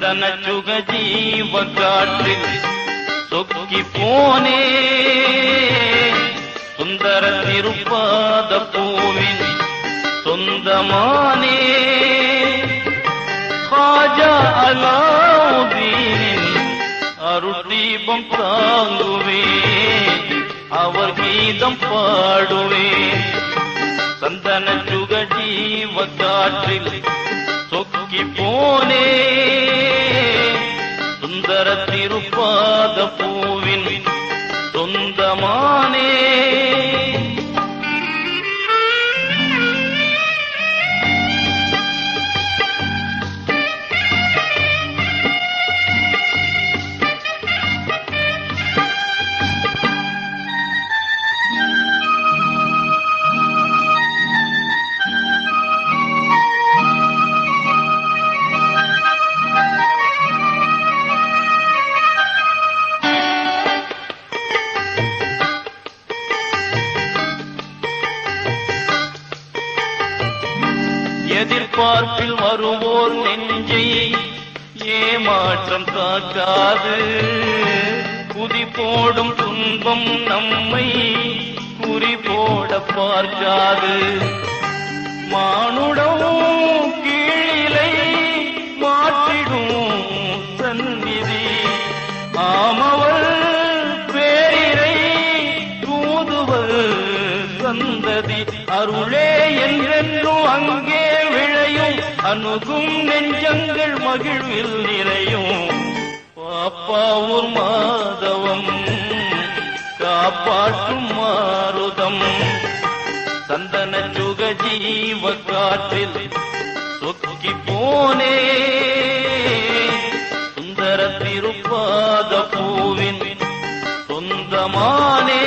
சந்தன சுக ஜீவ காற்றில் சொக்கி போனே சுந்தர திருப்பாத பூவின் சொந்தமானே காஜா அலாவுதீனின் அருள்தீபம் தாங்குவே அவர் கீதம் பாடுவே சந்தன சுக ஜீவ காற்றில் சொக்கி போனே சுந்தர திருப்பாத பூவின் சொந்தமானே எதிர்பார்ப்பில் வருவோர் நெஞ்சை ஏமாற்றம் காக்காது குதி போடும் துன்பம் நம்மை குறி போட பார்க்காது மானுடம் கீழிலை மாற்றிடும் சந்நிதி ஆமவர் பேரிரை தூதுவர் சந்ததி அருளே என்றென்றும் அங்கே விளையும் அணுகும் நெஞ்சங்கள் மகிழ்வில் நிறையும் பாப்பாவூர் மாதவம் காப்பாற்றும் மாருதம் சந்தன சுக ஜீவ காற்றில் சொக்கி போனே சுந்தர திருப்பாத பூவின் சொந்தமானே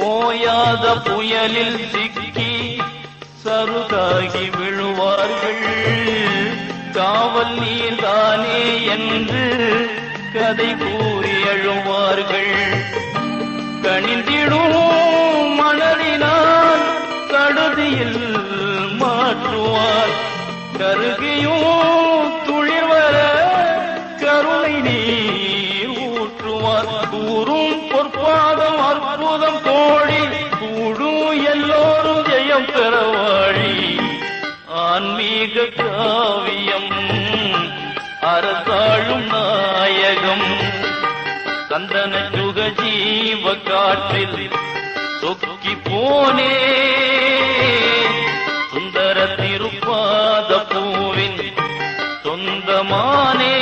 ஓயாத புயலில் சிக்கி சருகாகி விழுவார்கள் காவல் நீர்தானே என்று கதை கூறி எழுவார்கள் கணிந்திடும் மனதினால் கடுதியில் மாற்றுவார் கருகியும் துளிர்வர கருணை நீர் ஊற்றுவார் கூறும் பொற்பாதம் அற்புதம் தோழி கூடும் எல்லோரும் ஜெயம் பெறவாழி ஆன்மீக காவியம் அரசாளும் நாயகம் சந்தன சுக ஜீவ காற்றில் சொக்கி போனே சுந்தர திருப்பாத பூவின் சொந்தமானே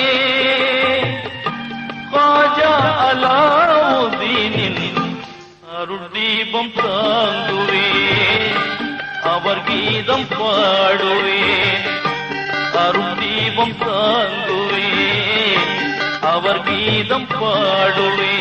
காஜா அலாவுதீனின் அருள்தீபம் தாங்குவே அவர் கீதம் பாடுவே அருள்தீபம் தாங்குவே அவர் கீதம் பாடுவே